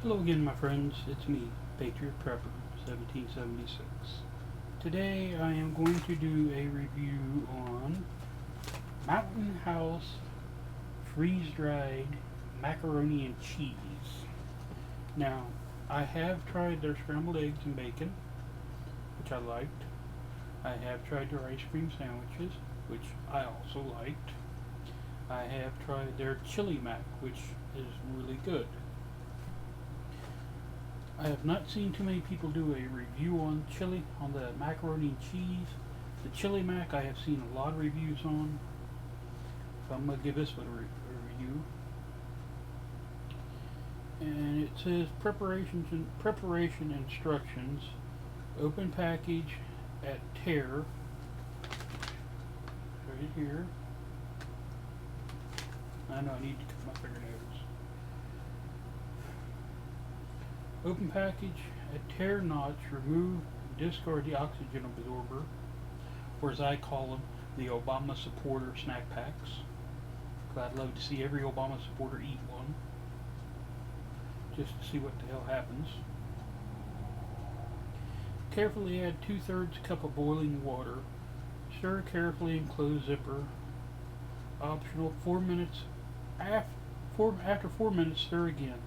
Hello again, my friends. It's me, Patriot Prepper, 1776. Today I am going to do a review on Mountain House freeze-dried macaroni and cheese. Now, I have tried their scrambled eggs and bacon, which I liked. I have tried their ice cream sandwiches, which I also liked. I have tried their chili mac, which is really good. I have not seen too many people do a review on the macaroni and cheese. The chili mac I have seen a lot of reviews on, so I'm going to give this one a review. And it says preparation instructions, open package at tear, right here. I know I need to cut my fingernails. Open package, at tear notch, remove and discard the oxygen absorber, or as I call them, the Obama supporter snack packs. I'd love to see every Obama supporter eat one, just to see what the hell happens. Carefully add 2/3 cup of boiling water. Stir carefully and close zipper. Optional. 4 minutes. After 4 minutes, stir again.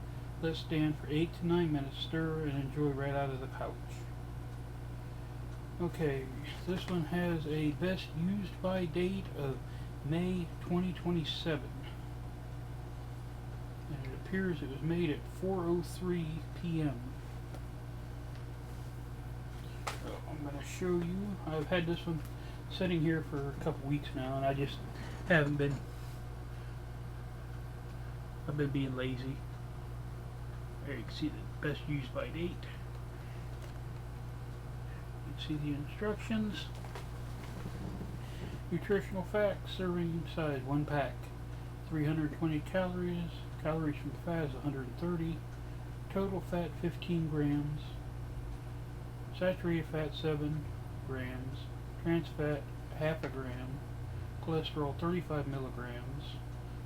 Let stand for 8 to 9 minutes. Stir and enjoy right out of the pouch. Okay, this one has a best used by date of May 2027. And it appears it was made at 4:03 p.m. So I'm going to show you. I've had this one sitting here for a couple weeks now, and I just haven't been. I've been being lazy. There you can see the best used by date. You can see the instructions. Nutritional facts, serving size 1 pack. 320 calories. Calories from fat is 130. Total fat 15 grams. Saturated fat 7 grams. Trans fat half a gram. Cholesterol 35 milligrams.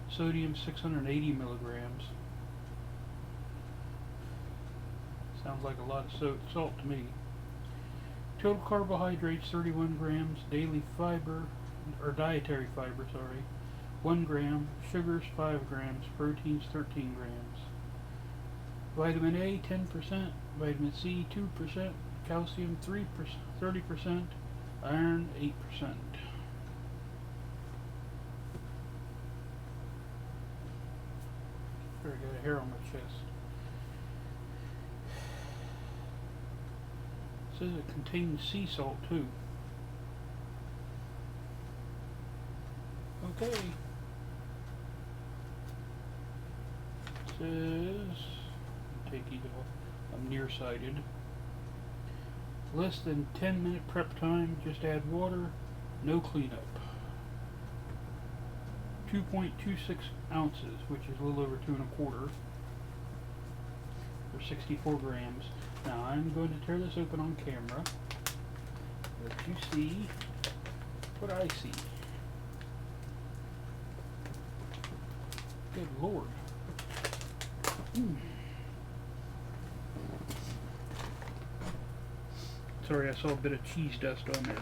Sodium 680 milligrams. Sounds like a lot of salt to me. Total carbohydrates 31 grams. Daily fiber, or dietary fiber, 1 gram. Sugars 5 grams. Proteins 13 grams. Vitamin A 10%. Vitamin C 2%. Calcium 30%. Iron 8%. I got a hair on my chest. It says it contains sea salt too. Okay. It says, take these off. I'm nearsighted. Less than 10-minute prep time. Just add water. No cleanup. 2.26 ounces, which is a little over 2 1/4, or 64 grams. Now I'm going to tear this open on camera. Let you see what I see. Good Lord. Sorry, I saw a bit of cheese dust on there.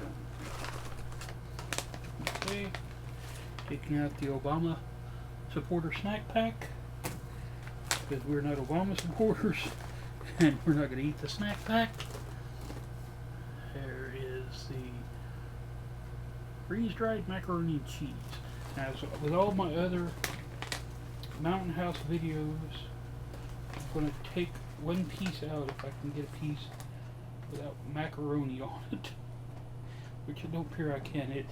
Okay. Taking out the Obama supporter snack pack, because we're not Obama supporters and we're not going to eat the snack pack. There is the freeze-dried macaroni and cheese. Now, so with all my other Mountain House videos, I'm going to take one piece out if I can get a piece without macaroni on it, which I don't appear I can. It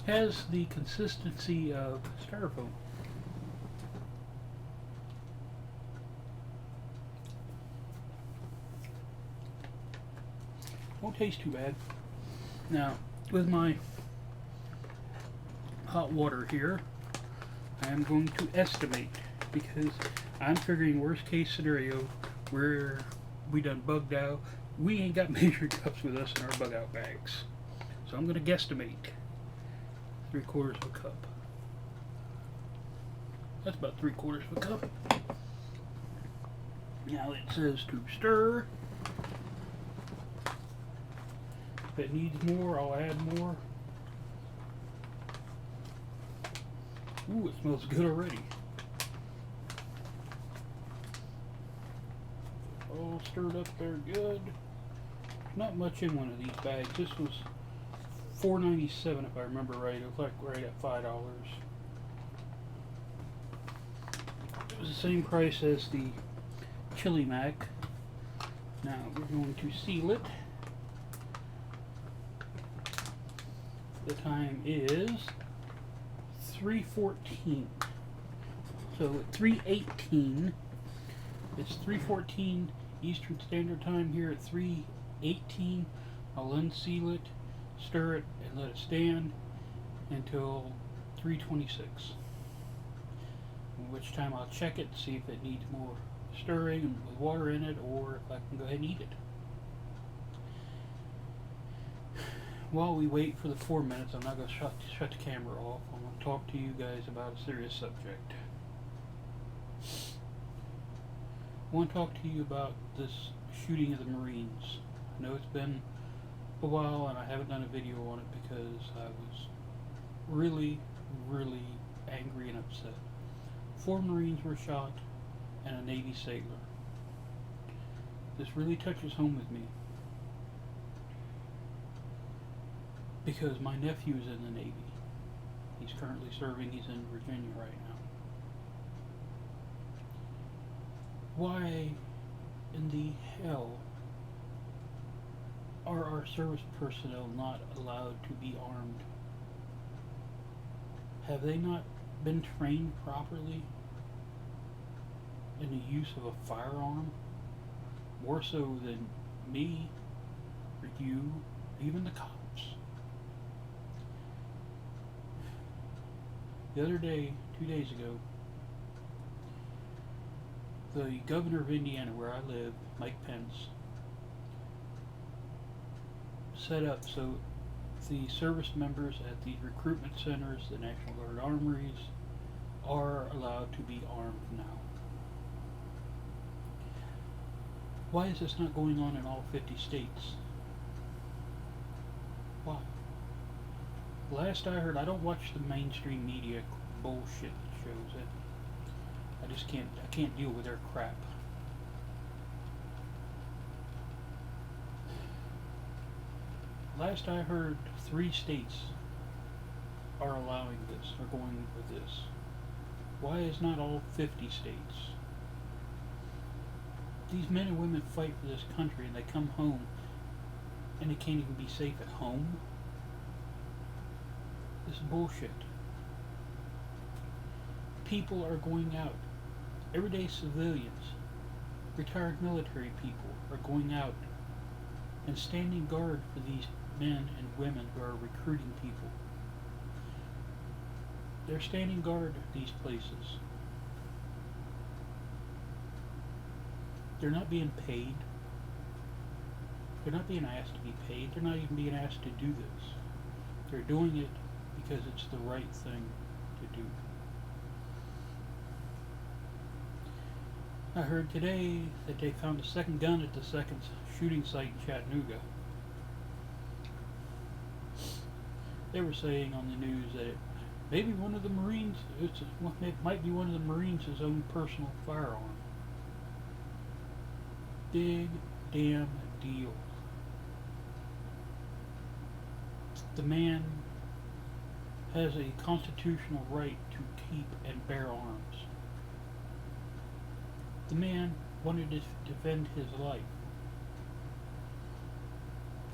has the consistency of styrofoam. Won't taste too bad. Now, with my hot water here, I am going to estimate, because I'm figuring worst case scenario where we done bugged out. We ain't got measuring cups with us in our bug out bags. So I'm going to guesstimate 3/4 of a cup. That's about 3/4 of a cup. Now it says to stir. If it needs more, I'll add more. Ooh, it smells good already. All stirred up there good. Not much in one of these bags. This was $4.97 if I remember right. It was like right at $5. It was the same price as the Chili Mac. Now we're going to seal it. The time is 3:14. So at 3:18, it's 3:14 Eastern Standard Time here at 3:18. I'll unseal it, stir it, and let it stand until 3:26. At which time I'll check it, see if it needs more stirring and with water in it, or if I can go ahead and eat it. While we wait for the 4 minutes, I'm not going to shut the camera off. I'm going to talk to you guys about a serious subject. I want to talk to you about this shooting of the Marines. I know it's been a while and I haven't done a video on it because I was really, really angry and upset. 4 Marines were shot and a Navy sailor. This really touches home with me, because my nephew is in the Navy. He's currently serving. He's in Virginia right now. Why in the hell are our service personnel not allowed to be armed? Have they not been trained properly in the use of a firearm? More so than me, or you, even the cops. The other day, 2 days ago, the governor of Indiana, where I live, Mike Pence, set up so the service members at the recruitment centers, the National Guard armories, are allowed to be armed now. Why is this not going on in all 50 states? Why? Last I heard, I don't watch the mainstream media bullshit that shows it. I can't deal with their crap. Last I heard, 3 states are allowing this, are going with this. Why is not all 50 states? These men and women fight for this country and they come home and they can't even be safe at home. This is bullshit. People are going out. Everyday civilians, retired military people are going out and standing guard for these men and women who are recruiting people. They're standing guard at these places. They're not being paid. They're not being asked to be paid. They're not even being asked to do this. They're doing it because it's the right thing to do. I heard today that they found a second gun at the second shooting site in Chattanooga. They were saying on the news that maybe one of the Marines, it might be one of the Marines' own personal firearm. Big damn deal. The man has a constitutional right to keep and bear arms. The man wanted to defend his life.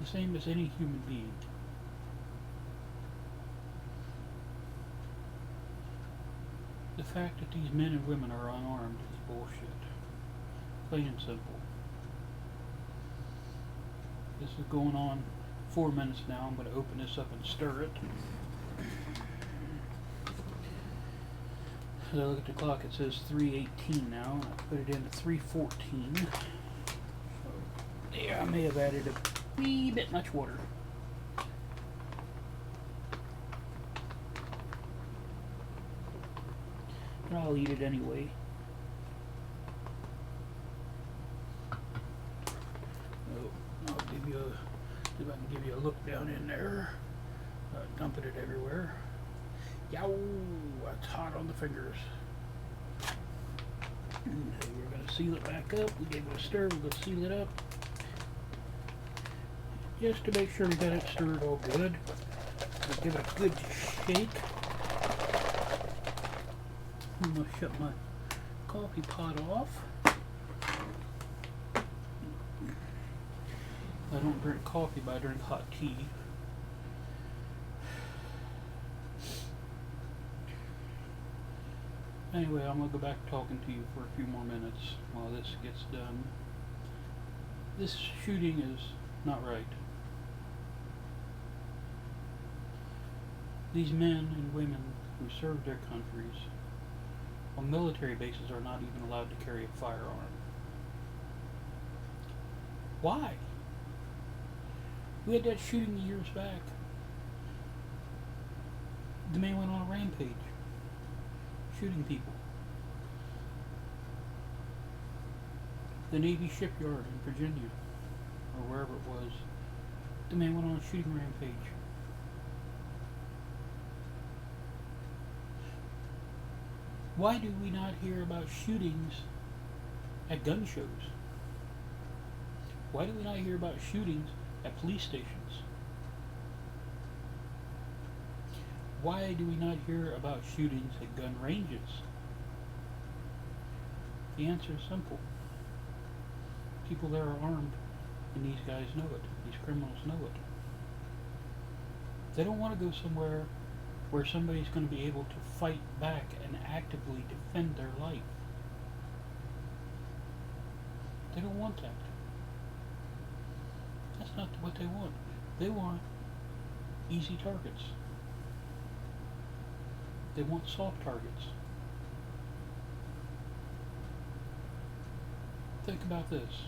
The same as any human being. The fact that these men and women are unarmed is bullshit. Plain and simple. This is going on 4 minutes now. I'm going to open this up and stir it. As I look at the clock, it says 3:18 now, and I put it in at 3:14. So, yeah, I may have added a wee bit much water. But I'll eat it anyway. give you a look down in there. Dumping it everywhere. Yow! That's hot on the fingers. So we're going to seal it back up. We gave it a stir. We're going to seal it up. Just to make sure we got it stirred all good. We'll give it a good shake. I'm going to shut my coffee pot off. I don't drink coffee, but I drink hot tea. Anyway, I'm going to go back talking to you for a few more minutes while this gets done. This shooting is not right. These men and women who serve their countries on military bases are not even allowed to carry a firearm. Why? We had that shooting years back. The man went on a rampage, shooting people. The Navy shipyard in Virginia, or wherever it was, the man went on a shooting rampage. Why do we not hear about shootings at gun shows? Why do we not hear about shootings at police stations? Why do we not hear about shootings at gun ranges? The answer is simple. People there are armed, and these guys know it. These criminals know it. They don't want to go somewhere where somebody's going to be able to fight back and actively defend their life. They don't want that. That's not what they want. They want easy targets. They want soft targets. Think about this.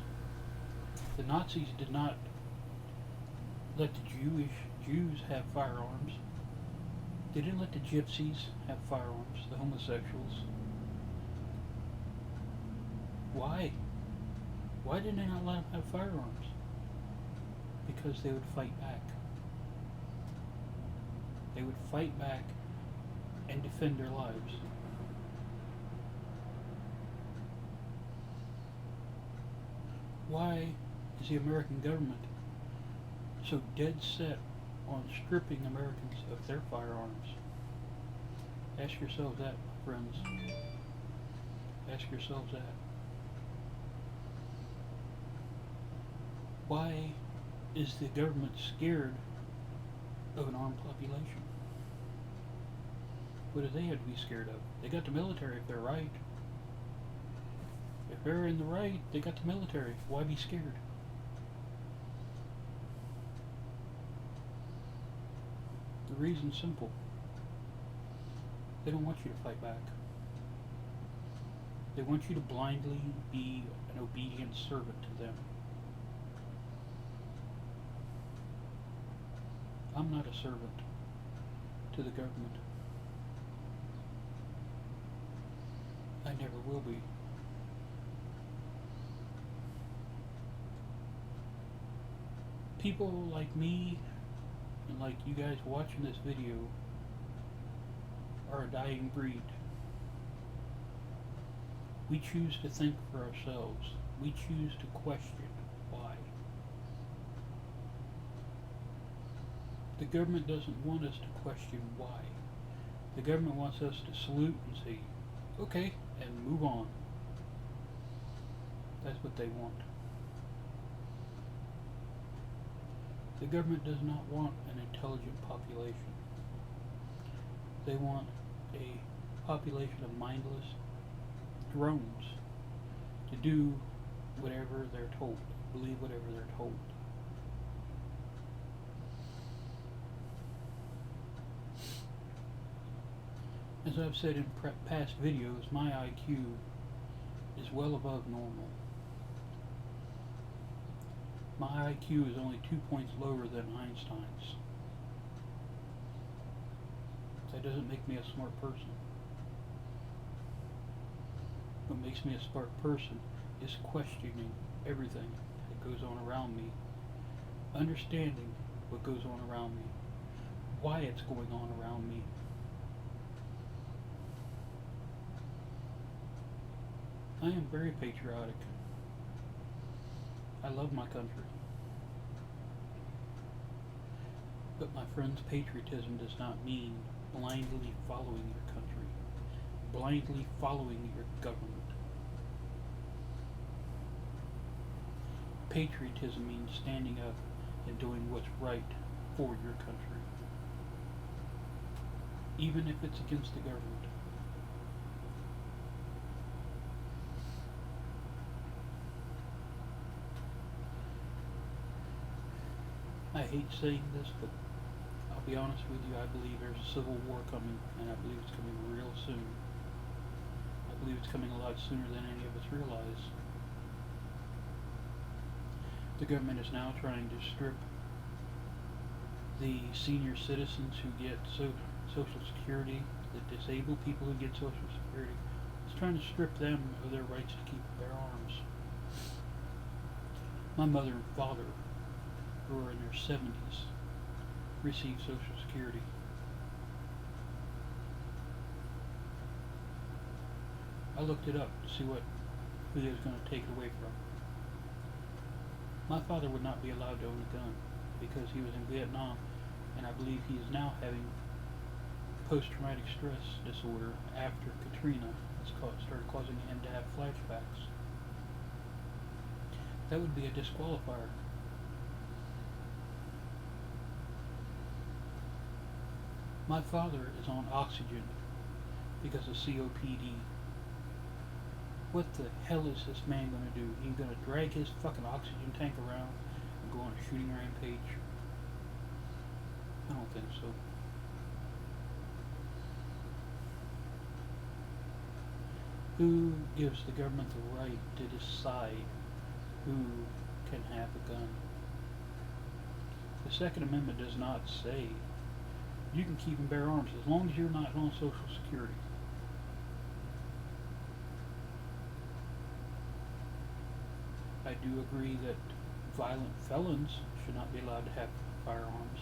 The Nazis did not let the Jews have firearms. They didn't let the gypsies have firearms, the homosexuals. Why? Why did they not let them have firearms? Because they would fight back. They would fight back and defend their lives. Why is the American government so dead set on stripping Americans of their firearms? Ask yourselves that, friends. Ask yourselves that. Why is the government scared of an armed population? What do they have to be scared of? They got the military if they're right. If they're in the right, they got the military. Why be scared? The reason's simple. They don't want you to fight back. They want you to blindly be an obedient servant to them. I'm not a servant to the government. I never will be. People like me and like you guys watching this video are a dying breed. We choose to think for ourselves. We choose to question why. The government doesn't want us to question why. The government wants us to salute and say, okay, and move on. That's what they want. The government does not want an intelligent population. They want a population of mindless drones to do whatever they're told, believe whatever they're told. As I've said in past videos, my IQ is well above normal. My IQ is only 2 points lower than Einstein's. That doesn't make me a smart person. What makes me a smart person is questioning everything that goes on around me, understanding what goes on around me, why it's going on around me. I am very patriotic. I love my country. But my friends, patriotism does not mean blindly following your country, blindly following your government. Patriotism means standing up and doing what's right for your country, even if it's against the government. I hate saying this, but I'll be honest with you, I believe there's a civil war coming, and I believe it's coming real soon. I believe it's coming a lot sooner than any of us realize. The government is now trying to strip the senior citizens who get Social Security, the disabled people who get Social Security. It's trying to strip them of their rights to keep their arms. My mother and father, who are in their 70s, receive Social Security. I looked it up to see who they was going to take it away from. My father would not be allowed to own a gun because he was in Vietnam, and I believe he is now having post-traumatic stress disorder after Katrina started causing him to have flashbacks. That would be a disqualifier. My father is on oxygen because of COPD. What the hell is this man going to do? He's going to drag his fucking oxygen tank around and go on a shooting rampage? I don't think so. Who gives the government the right to decide who can have a gun? The Second Amendment does not say you can keep and bear arms as long as you're not on Social Security. I do agree that violent felons should not be allowed to have firearms.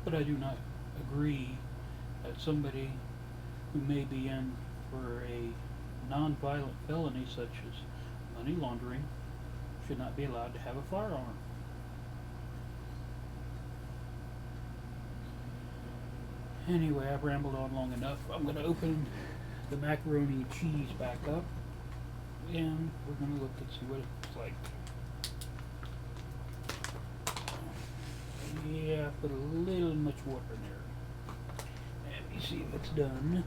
But I do not agree that somebody who may be in for a non-violent felony such as money laundering should not be allowed to have a firearm. Anyway, I've rambled on long enough. I'm going to open the macaroni and cheese back up, and we're going to look and see what it looks like. Yeah, I put a little much water in there. Let me see if it's done.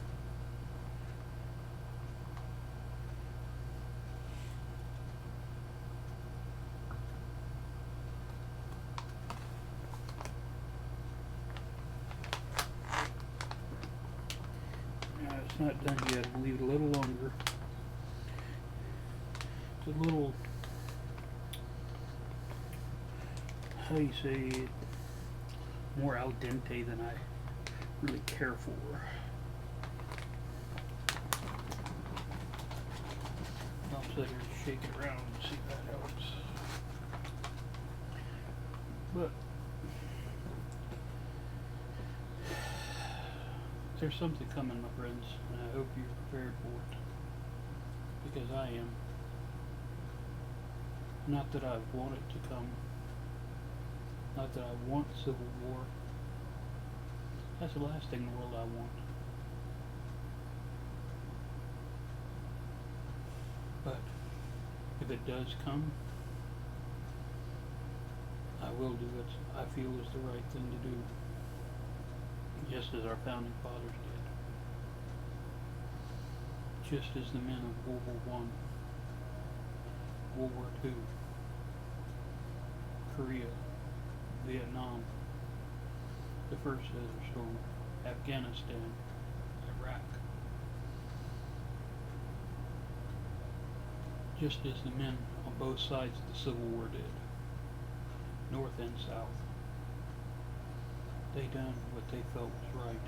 It's not done yet. I'll leave it a little longer. It's a little, how do you say it, more al dente than I really care for. I'll sit here and shake it around and see if that helps. But there's something coming, my friends, and I hope you're prepared for it, because I am. Not that I want it to come, not that I want civil war. That's the last thing in the world I want. But if it does come, I will do what I feel is the right thing to do, just as our founding fathers did, just as the men of World War I, World War II, Korea, Vietnam, the First Desert Storm, Afghanistan, Iraq, just as the men on both sides of the Civil War did, North and South. They done what they felt was right,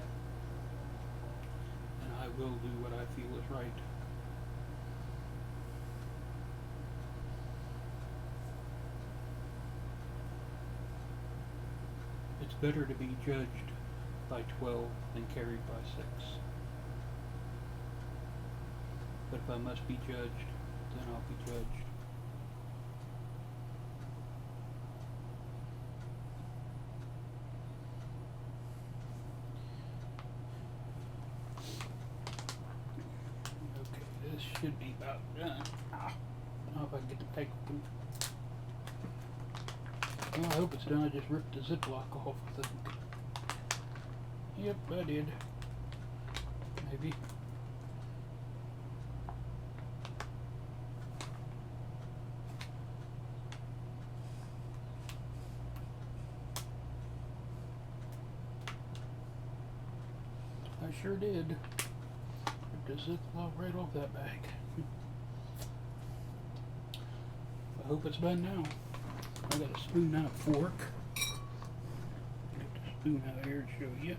and I will do what I feel is right. better to be judged by 12 than carried by 6. But if I must be judged, then I'll be judged. Okay, this should be about done. I don't know if I can get the tape open. Well, I hope it's done. I just ripped the ziplock off, I think. Yep, I did. Maybe. I sure did. Ripped the ziplock right off that bag. I hope it's done now. I got a spoon, not a fork. Get the spoon out here to show you.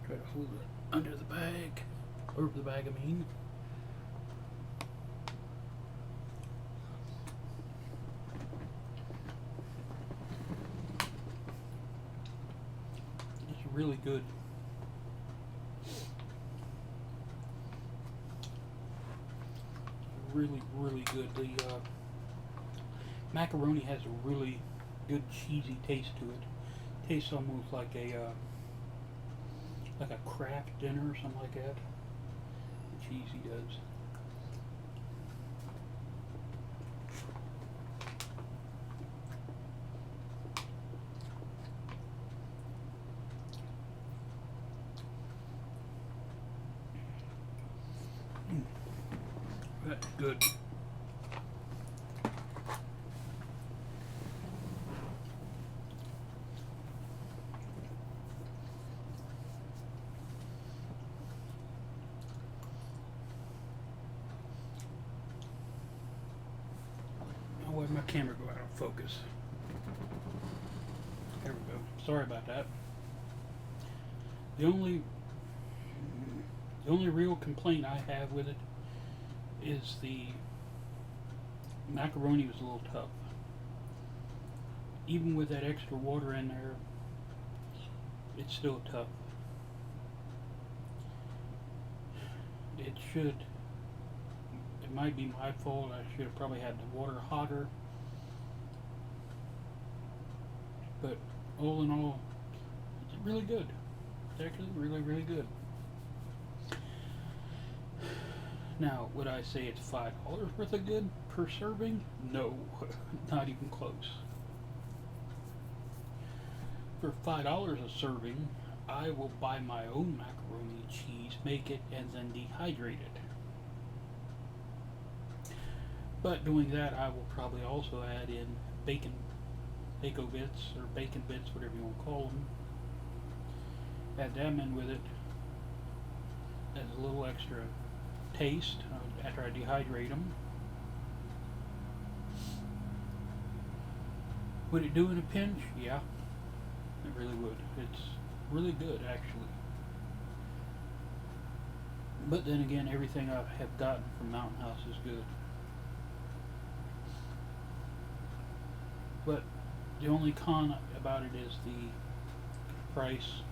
Try to hold it under the bag. Over the bag, I mean. It's really good. Really, really good. The macaroni has a really good cheesy taste to it. Tastes almost like a Kraft dinner or something like that. The cheesy does. That's good. Now where'd my camera go out of focus? There we go. Sorry about that. The only real complaint I have with it is the macaroni was a little tough. Even with that extra water in there, it's still tough. It might be my fault. I should have probably had the water hotter. But all in all, it's really good. It's actually really, really good. Now, would I say it's $5 worth of good per serving? No, not even close. For $5 a serving, I will buy my own macaroni and cheese, make it, and then dehydrate it. But doing that, I will probably also add in bacon bits, or bacon bits, whatever you want to call them. Add them in with it as a little extra taste after I dehydrate them. Would it do in a pinch? Yeah, it really would. It's really good, actually. But then again, everything I have gotten from Mountain House is good. But the only con about it is the price.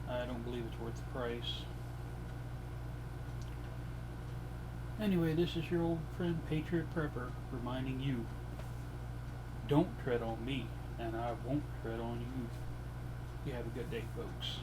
I don't believe it's worth the price. Anyway, this is your old friend Patriot Prepper reminding you, don't tread on me, and I won't tread on you. You have a good day, folks.